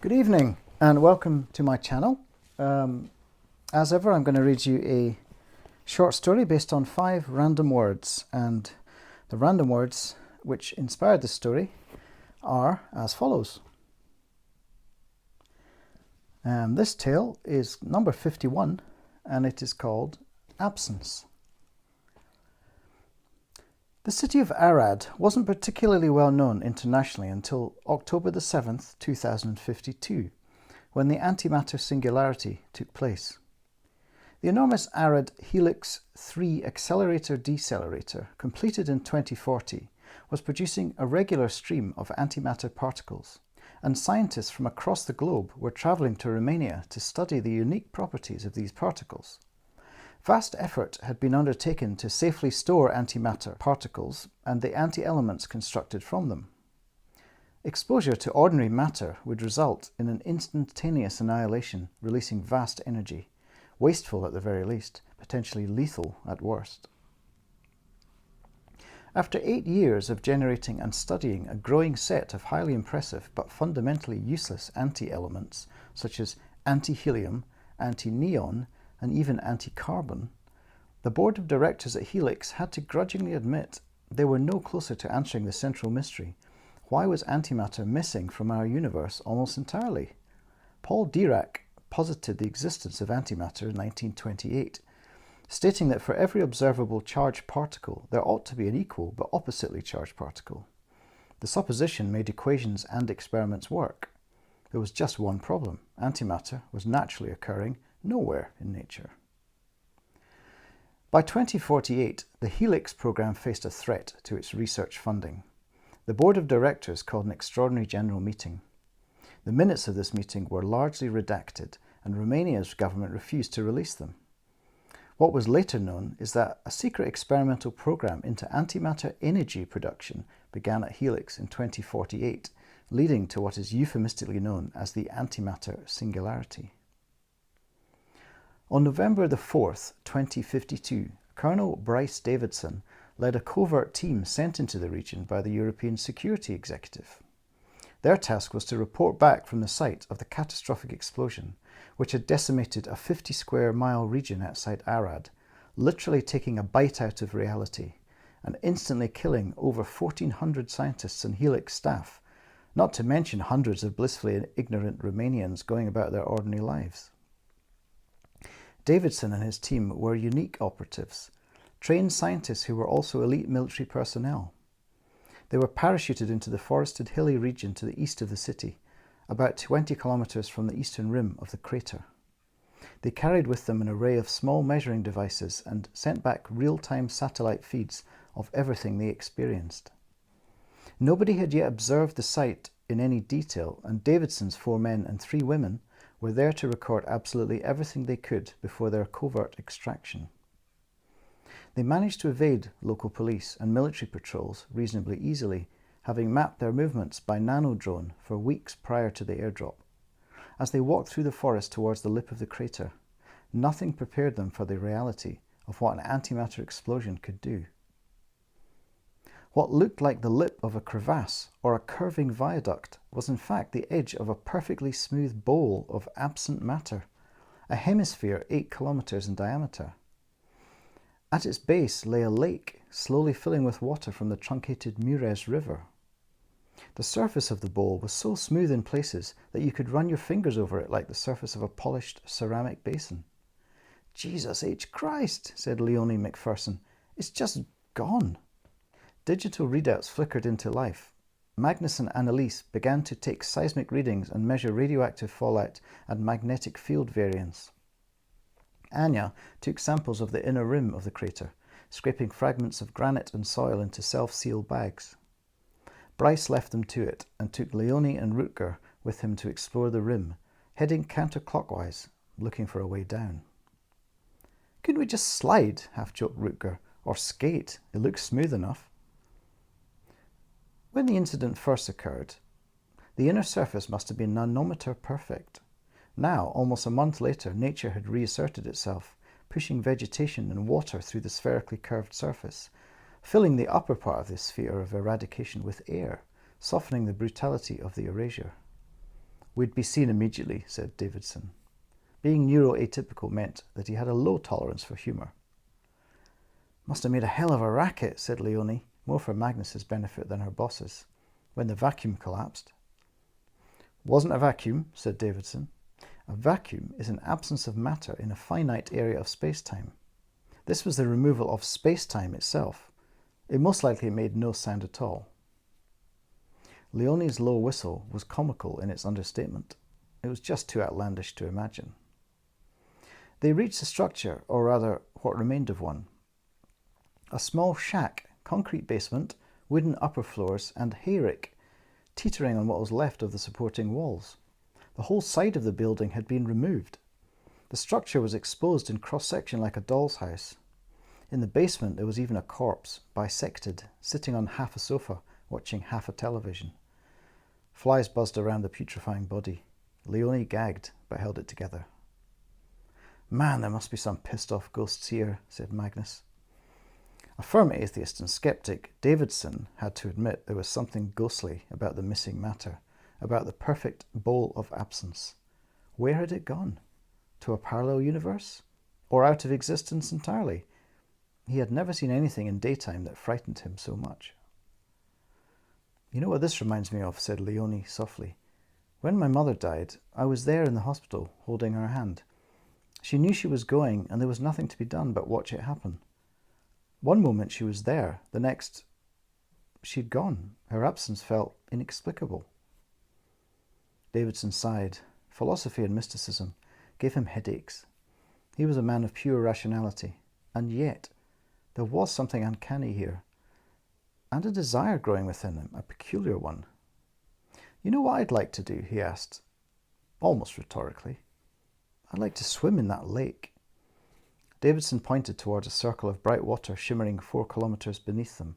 Good evening and welcome to my channel. As ever, I'm going to read you a short story based on 5 random words, and the random words which inspired the story are as follows. This tale is number 51 and it is called Absence. The city of Arad wasn't particularly well known internationally until October the 7th, 2052, when the antimatter singularity took place. The enormous Arad Helix 3 Accelerator Decelerator, completed in 2040, was producing a regular stream of antimatter particles, and scientists from across the globe were travelling to Romania to study the unique properties of these particles. Vast effort had been undertaken to safely store antimatter particles and the anti-elements constructed from them. Exposure to ordinary matter would result in an instantaneous annihilation, releasing vast energy, wasteful at the very least, potentially lethal at worst. After 8 years of generating and studying a growing set of highly impressive but fundamentally useless anti-elements, such as anti-helium, anti-neon, and even anti-carbon, the board of directors at Helix had to grudgingly admit they were no closer to answering the central mystery. Why was antimatter missing from our universe almost entirely? Paul Dirac posited the existence of antimatter in 1928, stating that for every observable charged particle there ought to be an equal but oppositely charged particle. The supposition made equations and experiments work. There was just one problem. Antimatter was naturally occurring nowhere in nature. By 2048, the Helix program faced a threat to its research funding. The board of directors called an extraordinary general meeting. The minutes of this meeting were largely redacted, and Romania's government refused to release them. What was later known is that a secret experimental program into antimatter energy production began at Helix in 2048, leading to what is euphemistically known as the antimatter singularity. On November the 4th, 2052, Colonel Bryce Davidson led a covert team sent into the region by the European Security Executive. Their task was to report back from the site of the catastrophic explosion, which had decimated a 50 square mile region outside Arad, literally taking a bite out of reality, and instantly killing over 1,400 scientists and Helix staff, not to mention hundreds of blissfully ignorant Romanians going about their ordinary lives. Davidson and his team were unique operatives, trained scientists who were also elite military personnel. They were parachuted into the forested hilly region to the east of the city, about 20 kilometers from the eastern rim of the crater. They carried with them an array of small measuring devices and sent back real-time satellite feeds of everything they experienced. Nobody had yet observed the site in any detail, and Davidson's 4 men and 3 women were there to record absolutely everything they could before their covert extraction. They managed to evade local police and military patrols reasonably easily, having mapped their movements by nano-drone for weeks prior to the airdrop. As they walked through the forest towards the lip of the crater, nothing prepared them for the reality of what an antimatter explosion could do. What looked like the lip of a crevasse or a curving viaduct was in fact the edge of a perfectly smooth bowl of absent matter, a hemisphere 8 kilometers in diameter. At its base lay a lake, slowly filling with water from the truncated Mureș River. The surface of the bowl was so smooth in places that you could run your fingers over it like the surface of a polished ceramic basin. "Jesus H. Christ," said Leonie McPherson, "it's just gone." Digital readouts flickered into life. Magnus and Annalise began to take seismic readings and measure radioactive fallout and magnetic field variance. Anya took samples of the inner rim of the crater, scraping fragments of granite and soil into self-sealed bags. Bryce left them to it and took Leonie and Rutger with him to explore the rim, heading counterclockwise, looking for a way down. "Couldn't we just slide?" half-joked Rutger. "Or skate, it looks smooth enough." When the incident first occurred, the inner surface must have been nanometer perfect. Now, almost a month later, nature had reasserted itself, pushing vegetation and water through the spherically curved surface, filling the upper part of this sphere of eradication with air, softening the brutality of the erasure. We'd be seen immediately, said Davidson. Being neuroatypical meant that he had a low tolerance for humour. Must have made a hell of a racket, said Leonie, more for Magnus's benefit than her boss's, when the vacuum collapsed. Wasn't a vacuum, said Davidson. A vacuum is an absence of matter in a finite area of space-time. This was the removal of space-time itself. It most likely made no sound at all. Leonie's low whistle was comical in its understatement. It was just too outlandish to imagine. They reached the structure, or rather, what remained of one. A small shack, concrete basement, wooden upper floors, and hayrick, teetering on what was left of the supporting walls. The whole side of the building had been removed. The structure was exposed in cross-section like a doll's house. In the basement there was even a corpse, bisected, sitting on half a sofa, watching half a television. Flies buzzed around the putrefying body. Leonie gagged, but held it together. Man, there must be some pissed-off ghosts here, said Magnus. A firm atheist and skeptic, Davidson had to admit there was something ghostly about the missing matter, about the perfect bowl of absence. Where had it gone? To a parallel universe? Or out of existence entirely? He had never seen anything in daytime that frightened him so much. You know what this reminds me of, said Leonie softly. When my mother died, I was there in the hospital, holding her hand. She knew she was going, and there was nothing to be done but watch it happen. One moment she was there, the next, she'd gone. Her absence felt inexplicable. Davidson sighed. Philosophy and mysticism gave him headaches. He was a man of pure rationality, and yet there was something uncanny here, and a desire growing within him, a peculiar one. You know what I'd like to do, he asked, almost rhetorically. I'd like to swim in that lake. Davidson pointed towards a circle of bright water shimmering 4 kilometres beneath them,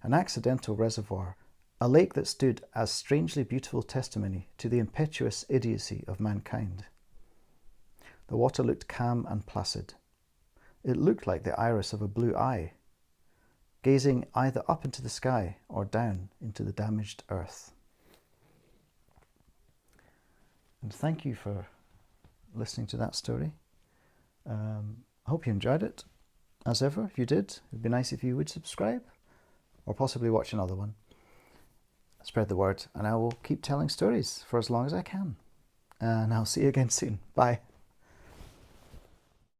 an accidental reservoir, a lake that stood as strangely beautiful testimony to the impetuous idiocy of mankind. The water looked calm and placid. It looked like the iris of a blue eye, gazing either up into the sky or down into the damaged earth. And thank you for listening to that story. I hope you enjoyed it. As ever, if you did, it would be nice if you would subscribe or possibly watch another one. Spread the word, and I will keep telling stories for as long as I can. And I'll see you again soon. Bye.